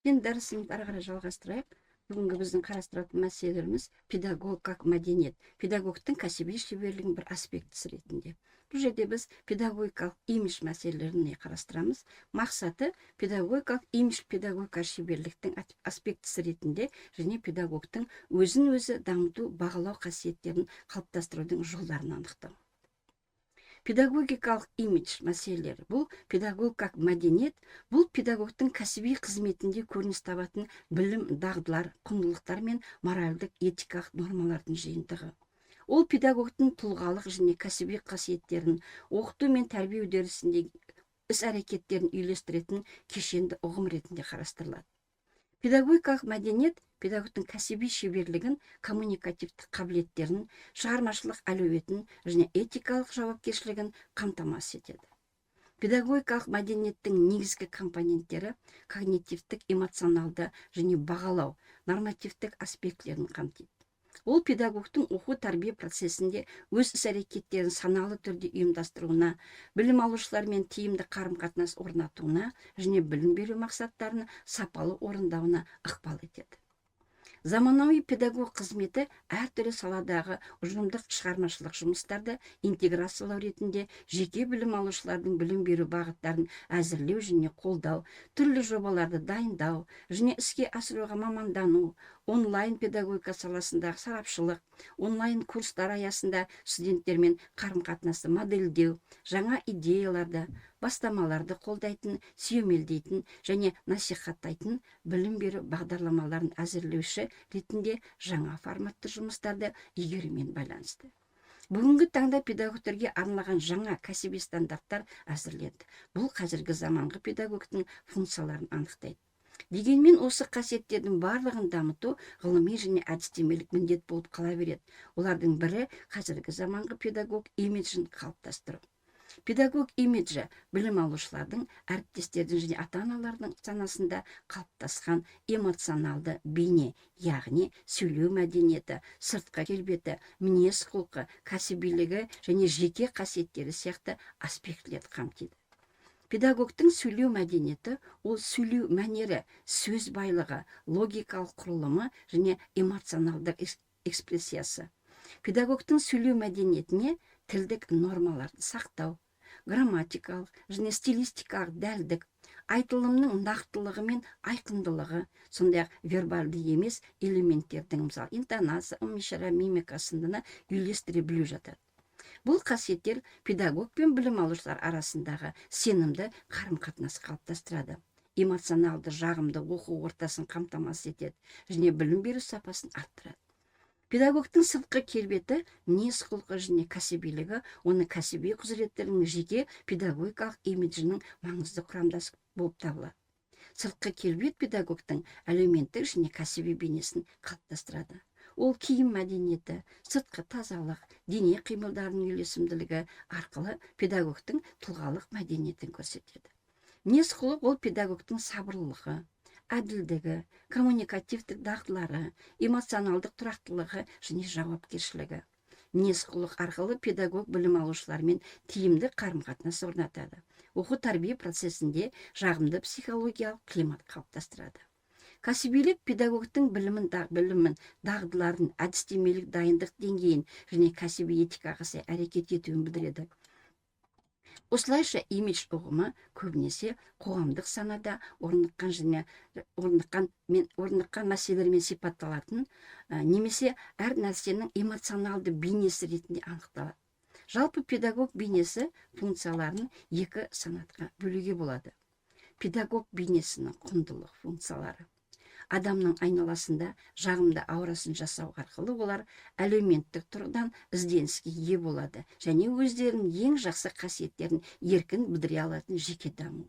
Енді дәрісімізді ары қарай жалғастырайық. Бүгінгі біздің қарастыратын мәселелеріміз педагог как мәдениет, педагогтың кәсіби шеберлігінің бір аспектісі ретінде. Бұл жерде біз педагогикалық имидж мәселелерін қарастырамыз. Мақсаты педагогикалық имидж педагогика шеберліктің аспектісі ретінде және педагогтың өзін өзі дамыту, бағалау қасиеттерін қалыптастырудың жолдарын анықтау. Педагогикалық имидж мәселелері бұл педагог как мәдениет, бұл педагогтың кәсіби қызметінде көрініс табатын білім, дағдылар, құндылықтар мен моральдық этикалық нормалардың жиынтығы. Ол педагогтың тұлғалық және кәсіби қасиеттерін оқыту мен тәрбие үдерісіндегі іс-әрекеттерін үйлестіретін кешенді ұғым ретінде қарастырылады. Педагогикалық мәдениет педагогтың кәсіби шеберлігін, коммуникативтік қабілеттерін, шығармашылық әлеуетін және этикалық жауапкершілігін қамтамасыз етеді. Педагогикалық мәдениеттің негізгі компоненттері когнитивтік, эмоционалды және бағалау, нормативтік аспектілерін қамтиды. Ол педагогтың оқу тәрбие процесінде өз іс-әрекеттерін саналы түрде ұйымдастыруына, білім алушылармен тиімді қарым-қатынас орнатуына және білім беру мақсаттарын сапалы орындауына ықпал етеді. Заманауи педагог қызметі әртүрлі саладағы ұжымдық шығармашылық жұмыстарды интеграциялау ретінде жеке білім алушылардың білім беру бағыттарын әзірлеу және қолдау, түрлі жобаларды дайындау және іске асыруға мамандану, онлайн педагогика саласындағы сарапшылық, онлайн курстар аясында студенттермен қарым-қатынасты модельдеу, жаңа идеяларды, бастамаларды қолдайтын, сүйемелдейтін және насихаттайтын білім беру бағдарламаларын әзірлеуші ретінде жаңа форматты жұмыстарды игерумен байланысты. Бүгінгі таңда педагогтерге арналған жаңа кәсіби стандарттар әзірленді. Бұл қазіргі заманғы педагогтың функцияларын анықтайды. Дегенмен осы қасиеттердің барлығын дамыту ғылыми және әдістемелік міндет болып қала береді. Олардың бірі қазіргі заманғы педагог имиджін қалыптастыру. Педагог имиджі білім алушылардың, әріптестердің және ата-аналардың санасында қалыптасқан эмоционалды бейне, яғни сөйлеу мәдениеті, сыртқы келбеті, мінез құлқы, кәсібилігі және жеке қасиеттері сияқты аспектілерді қамтиды. Педагогтың сөйлеу мәдениеті ол сөйлеу мәнері, сөз байлығы, логикалық құрылымы және эмоционалдық экспрессиясы. Педагогтың сөйлеу мәдениетіне тілдік нормаларды сақтау, грамматикалық және стилистикалық дәлдік, айтылымның нақтылығы мен айқындылығы, сондай-ақ вербалды емес элементтердің, мысалы, интонация, ым-ишара, мимика сындыны үйлестіре білу жатады. Бұл қасиеттер педагог пен білім алушылар арасындағы сенімді қарым-қатынас қалыптастырады. Эмоционалды жағымды оқу ортасын қамтамасыз етеді және білім беру сапасын арттырады. Педагогтың сыртқы келбеті, мінез құлқы және кәсібилігі оның кәсіби құзыреттерінің жеке педагогикалық имиджінің маңызды құрамдасы болып табылады. Сыртқы келбет педагогтың әлеуметтік және кәсіби бейнесін қалыптастырады. Ол киім мәдениеті, сыртқы тазалық, дене қимылдарының үйлесімділігі арқылы педагогтың тұлғалық мәдениетін көрсетеді. Мінез құлық ол педагогтың сабырлылығы, әділдігі, коммуникативтік дағдылары, эмоционалдық тұрақтылығы және жауапкершілігі. Мінез құлық арқылы педагог білім алушылармен тиімді қарым-қатынас орнатады. Оқу тәрбие процесінде жағымды психологиялық климат қалыптастырады. Кәсібилік педагогтың білімін, дағдыларын, әдістемелік дайындық деңгейін және кәсіби этикаға сай әрекет етуін білдіреді. Осылайша имидж ұғымы көбінесе қоғамдық санада орныққан мәселелермен сипатталатын, немесе әр нәрсенің эмоционалды бейнесі ретінде анықталады. Жалпы педагог бейнесі функцияларын екі санатқа бөлуге болады. Педагог бейнесінің құндылық функциялары. Адамның айналасында жағымды аурасын жасау арқылы олар әлеуметтік тұрғыдан ізденіске ие болады және өздерінің ең жақсы қасиеттерін еркін білдіре алатын жеке дамуы.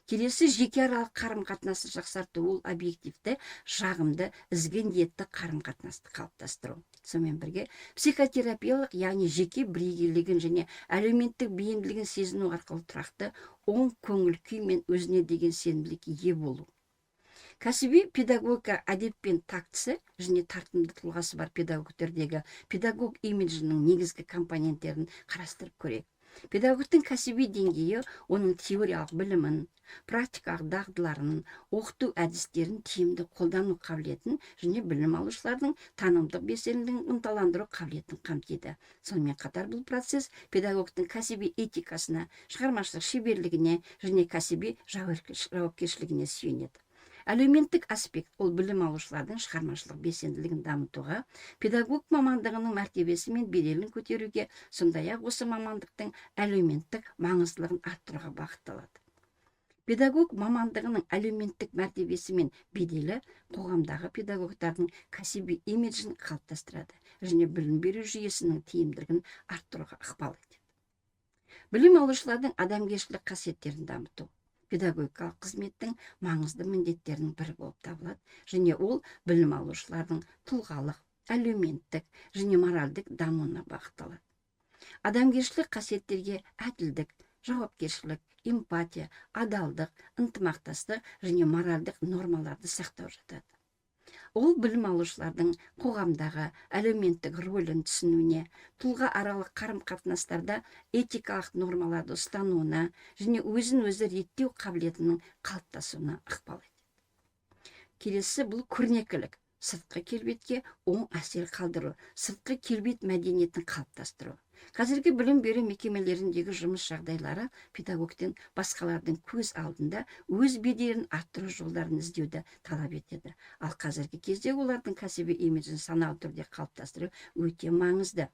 Келесі жеке аралық қарым-қатынасты жақсарту ол объективті, жағымды, ізгі ниетті қарым-қатынасты қалыптастыру. Сонымен бірге психотерапиялық, яғни жеке бірегейлігін және әлеуметтік бейімділігін сезіну арқылы тұрақты оң көңіл күй мен өзіне деген сенімділікке ие болу. Кәсіби педагогика әдеп пен тактісі және тартымды тұлғасы бар педагогтердегі педагог имиджінің негізгі компоненттерін қарастырып көрейік. Педагогтың кәсіби деңгейі оның теориялық білімін, практикалық дағдыларын, оқыту әдістерін тиімді қолдану қабілетін және білім алушылардың танымдық белсенділігін ынталандыру қабілетін қамтиды. Сонымен қатар бұл процесс педагогтың кәсіби этикасына, шығармашылық шеберлігіне және кәсіби жауапкершілігіне сүйенеді. Әлеуметтік аспект ол білім алушылардың шығармашылық белсенділігін дамытуға, педагог мамандығының мәртебесі мен беделін көтеруге, сондай-ақ осы мамандықтың әлеуметтік маңыздылығын арттыруға бағытталады. Педагог мамандығының әлеуметтік мәртебесі мен беделі қоғамдағы педагогтардың кәсіби имиджін қалыптастырады және білім беру жүйесінің тиімділігін арттыруға ықпал етеді. Білім алушылардың адамгершілік қасиеттерін дамыту педагогикалық қызметтің маңызды міндеттерінің бірі болып табылады, және ол білім алушылардың тұлғалық, әлеуметтік және моральдік дамуына бағытталады. Адамгершілік қасиеттерге әділдік, жауапкершілік, эмпатия, адалдық, ынтымақтастық және моральдық нормаларды сақтау жатады. Ол білім алушылардың қоғамдағы әлеуметтік рөлін түсінуіне, тұлға аралық қарым-қатынастарда этикалық нормаларды ұстануына және өзін-өзі реттеу қабілетінің қалыптасуына ықпал етеді. Келесі бұл көрнекілік, сыртқы келбетке оң әсер қалдыру, сыртқы келбет мәдениетін қалыптастыру. Қазіргі білім беру мекемелеріндегі жұмыс жағдайлары педагогтен басқалардың көз алдында өз беделін арттыру жолдарын іздеуді талап етеді. Ал қазіргі кезде олардың кәсіби имиджін саналы түрде қалыптастыру өте маңызды.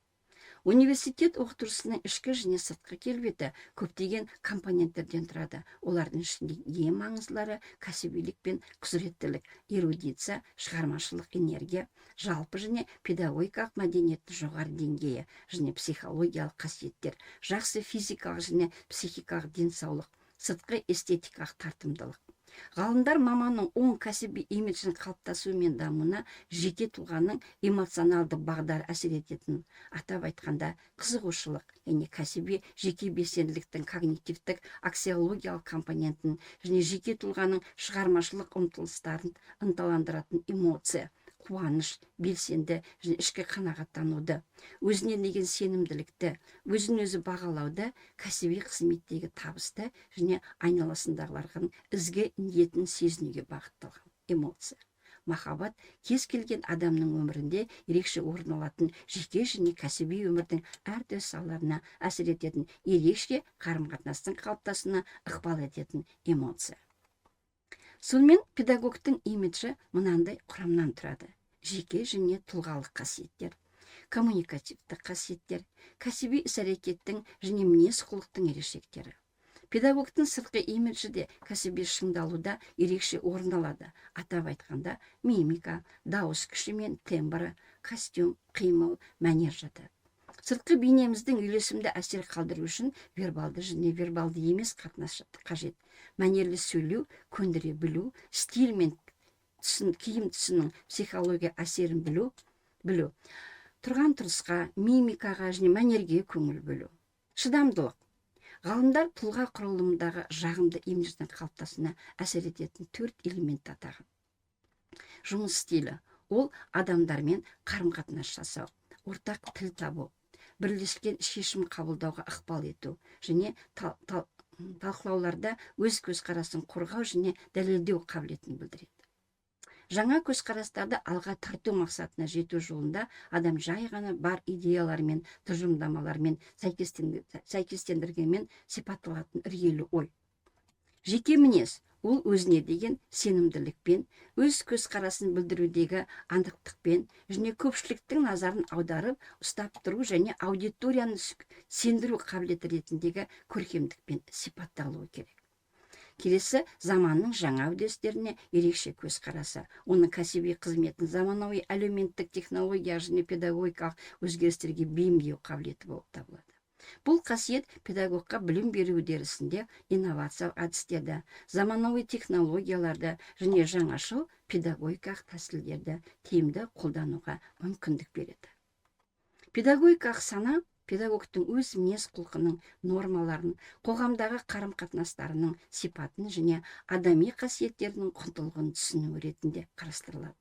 Университет оқытушысының ішкі және сыртқы келбеті көптеген компоненттерден тұрады. Олардың ішінде ең маңыздылары кәсібилік пен құзыреттілік, эрудиция, шығармашылық энергия, жалпы және педагогикалық мәдениеттің жоғары деңгейі және психологиялық қасиеттер, жақсы физикалық және психикалық денсаулық, сыртқы эстетикалық тартымдылық. Ғалымдар маманның оң кәсіби имиджін қалыптасуы мен дамуына жеке тұлғаның эмоционалды бағдар әсер ететін, атап айтқанда қызығушылық және кәсіби жеке белсенділіктің когнитивтік аксиологиялық компонентін және жеке тұлғаның шығармашылық ұмтылыстарын ынталандыратын эмоция, қуаныш, белсенді және ішкі қанағаттануды, өзіне деген сенімділікті, өзін-өзі бағалауды, кәсіби қызметтегі табысты және айналасындағылардың ізгі ниетін сезінуге бағытталған эмоция. Махаббат кез келген адамның өмірінде ерекше орын алатын жеке және кәсіби өмірдің әртүрлі салаларына әсер ететін ерекше қарым-қатынастың қалыптасуына ықпал ететін эмоция. Сонымен педагогтың имиджі мынандай құрамнан тұрады: жеке және тұлғалық қасиеттер, коммуникативті қасиеттер, кәсіби іс-әрекеттің және мінез-құлықтың ерекшеліктері. Педагогтың сыртқы имиджі де кәсіби шыңдалуда ерекше орын алады. Атап айтқанда мимика, дауыс күші мен тембрі, костюм, қимыл, мәнер жатады. Сыртқы бейнеміздің үйлесімді әсер қалдыру үшін вербалды және вербалды емес қатынас қажет. Мәнерлі сөйлеу, көндіре білу, стиль мен киім түсінің психология әсерін білу, тұрған тұрысқа, мимикаға және мәнерге көңіл бөлу. Шыдамдылық. Ғалымдар тұлға құрылымындағы жағымды имидждің қалыптасуына әсер ететін 4 элемент атаған. Жұмыс стилі. Ол адамдармен қарым-қатынас жасау, ортақ тіл табу, бірлескен шешім қабылдауға ықпал ету және талқылауларда өз көзқарасын қорғау және дәлелдеу қабілетін білдіреді. Жаңа көзқарастарды алға тарту мақсатына жету жолында адам жай ғана бар идеялармен, тұжырымдамалармен сәйкестендіргенмен сипатталатын іргелі ой. Жеке мінез ол өзіне деген сенімділікпен, өз көзқарасын білдірудегі анықтықпен және көпшіліктің назарын аударып, ұстап тұру және аудиторияны сендіру қабілеті ретіндегі көркемдікпен сипатталуы керек. Келесі заманның жаңа үдерістеріне ерекше көзқарасы, оның кәсіби қызметтің заманауи әлеуметтік технология және педагогикалық өзгерістерге бейімдеу қабілеті болып табылады. Бұл қасиет педагогқа білім беру үдерісінде инновациялық әдістерді, заманауи технологияларды және жаңашыл педагогикалық тәсілдерді тиімді қолдануға мүмкіндік береді. Педагогикалық сана педагогтың өз мінез-құлқының нормаларын, қоғамдағы қарым-қатынастарының сипатын және адами қасиеттерінің құндылығын түсіну ретінде қарастырылады.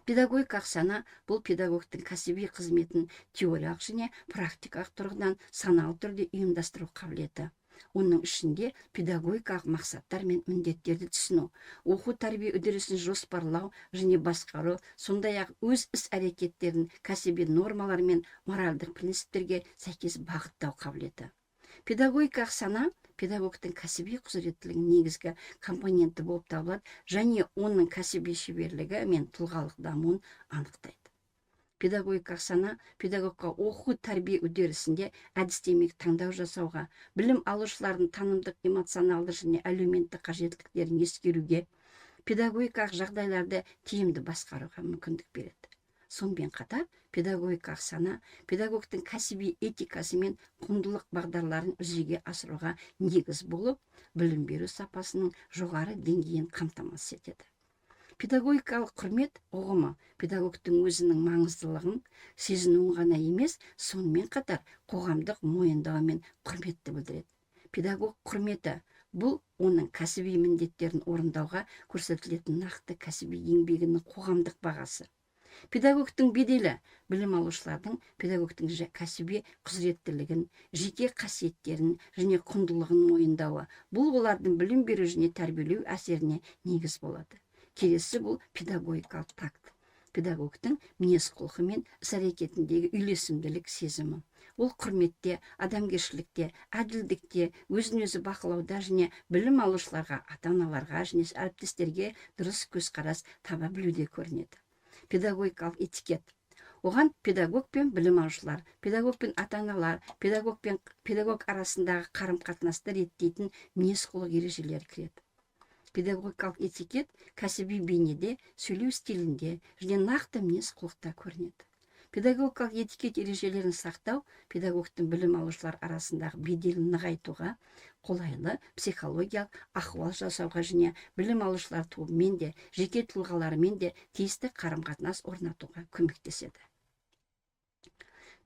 Педагогикалық сана бұл педагогтың кәсіби қызметін теориялық және практикалық тұрғыдан саналы түрде ұйымдастыру қабілеті. Оның ішінде педагогикалық мақсаттар мен міндеттерді түсіну, оқу тәрбие үдерісін жоспарлау және басқару, сондай-ақ өз іс-әрекеттерін кәсіби нормалар мен моральдық принциптерге сәйкес бағыттау қабілеті. Педагогикалық сана педагогтың кәсіби құзыреттілігінің негізгі компоненті болып табылады және оның кәсіби шеберлігі мен тұлғалық дамуын анықтайды. Педагогикалық сана педагогқа оқу тәрбие үдерісінде әдістемелік таңдау жасауға, білім алушылардың танымдық, эмоционалды және әлеуметтік қажеттіліктерін ескеруге, педагогикалық жағдайларды тиімді басқаруға мүмкіндік береді. Сонымен қатар педагогикалық сана педагогтың кәсіби этикасы мен құндылық бағдарларын жүзеге асыруға негіз болып, білім беру сапасының жоғары деңгейін қамтамасыз етеді. Педагогикалық құрмет ұғымы педагогтың өзінің маңыздылығын сезінуін ғана емес, сонымен қатар қоғамдық мойындау мен құрметті білдіреді. Педагог құрметі бұл оның кәсіби міндеттерін орындауға көрсетілетін нақты кәсіби еңбегінің қоғамдық бағасы. Педагогтың беделі білім алушылардың педагогтың кәсіби құзыреттілігін, жеке қасиеттерін және құндылығын мойындауы, бұл олардың білім беру және тәрбиелеу әсеріне негіз болады. Келесі бұл педагогикалық такт. Педагогтың мінез-құлқы мен іс-әрекетіндегі үйлесімділік сезімі. Ол құрметте, адамгершілікте, әділдікте, өзін-өзі бақылауда және білім алушыларға, ата-аналарға және әріптестерге дұрыс көзқарас таба білуде көрінеді. Педагогикалық этикет. Оған педагог пен білім алушылар, педагог пен ата-аналар, педагог арасындағы қарым-қатынасты реттейтін мінез-құлық ережелері кіреді. Педагогикалық этикет кәсіби бейнеде, сөйлеу стилінде және нақты мінез-құлықта көрінеді. Педагогикалық этикет ережелерін сақтау педагогтың білім алушылар арасындағы беделін нығайтуға, қолайлы психологиялық ахуал жасауға және білім алушылар тобымен де, жеке тұлғаларымен де тиісті қарым-қатынас орнатуға көмектеседі.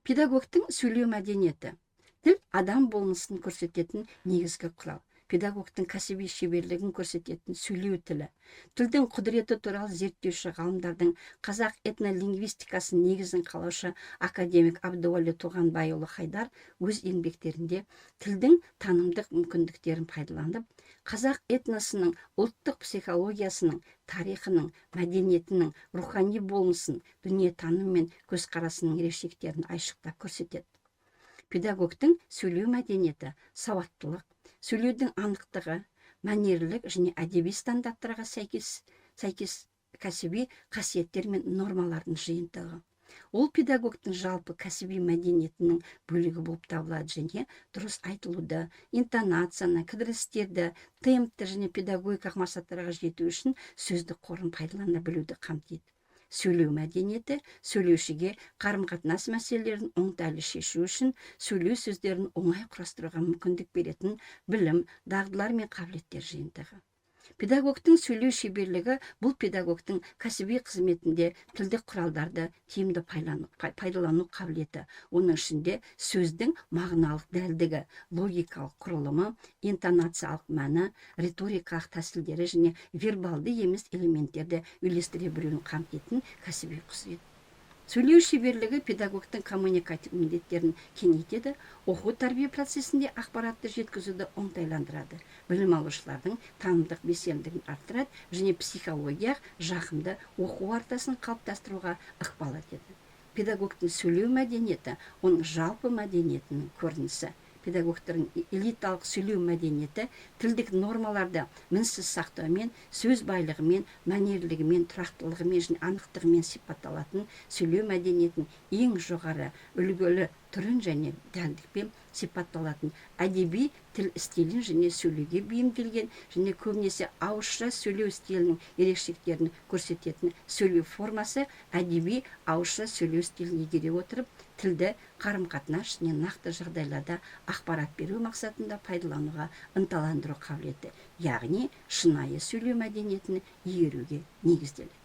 Педагогтың сөйлеу мәдениеті. Тіл адам болмысын көрсететін негізгі құрал. Педагогтың кәсіби шеберлігін көрсететін сөйлеу тілі. Тілдің құдіреті туралы зерттеуші ғалымдардың қазақ этнолингвистикасының негізін қалаушы академик Әбдуәли Туғанбайұлы Хайдар өз еңбектерінде тілдің танымдық мүмкіндіктерін пайдаланып, қазақ этносының ұлттық психологиясының, тарихының, мәдениетінің, рухани болмысын, дүниетаным мен көзқарасының ерекшеліктерін айшықтап көрсетеді. Педагогтың сөйлеу мәдениеті сауаттылық, сөйлеудің анықтығы, мәнерлілік және әдеби стандарттарға сәйкес кәсіби қасиеттер мен нормалардың жиынтығы. Ол педагогтың жалпы кәсіби мәдениетінің бөлігі болып табылады және дұрыс айтылуды, интонацияны, кідірістерді, темпті және педагогикалық мақсаттарға жету үшін сөздік қорын пайдалана білуді қамтиды. Сөйлеу мәдениеті сөйлеушіге қарым-қатынас мәселелерін оңтайлы шешу үшін сөйлеу сөздерін оңай құрастыруға мүмкіндік беретін білім, дағдылар мен қабілеттер жиынтығы. Педагогтың сөйлеу шеберлігі бұл педагогтың кәсіби қызметінде тілдік құралдарды тиімді пайдалану қабілеті. Оның ішінде сөздің мағыналық дәлдігі, логикалық құрылымы, интонациялық мәні, риторикалық тәсілдері және вербалды емес элементтерді үйлестіре білуін қамтитын кәсіби құзырет. Сөйлеу шеберлігі педагогтың коммуникатив міндеттерін кеңейтеді, оқу тәрбие процесінде ақпаратты жеткізуді оңтайландырады, білім алушылардың танымдық белсенділігін арттырады және психологиялық жағымды оқу ортасын қалыптастыруға ықпал етеді. Педагогтың сөйлеу мәдениеті оның жалпы мәдениетінің көрінісі. Педагогтардың элиталық сөйлеу мәдениеті тілдік нормаларды мінсіз сақтаумен, сөз байлығымен, мәнерлілігімен, тұрақтылығымен және анықтығымен сипатталатын сөйлеу мәдениетін ең жоғары үлгілі түрін және дәлдікпен сипатталатын әдеби тіл стилін және сөйлеуге бейімделген және көбінесе ауызша сөйлеу стилінің ерекшеліктерін көрсететін сөйлеу формасы әдеби ауызша сөйлеу стилін игере отырып, тілді қарым-қатынас және нақты жағдайларда ақпарат беру мақсатында пайдалануға ынталандыру қабілеті, яғни шынайы сөйлеу мәдениетін игеруге негізделеді.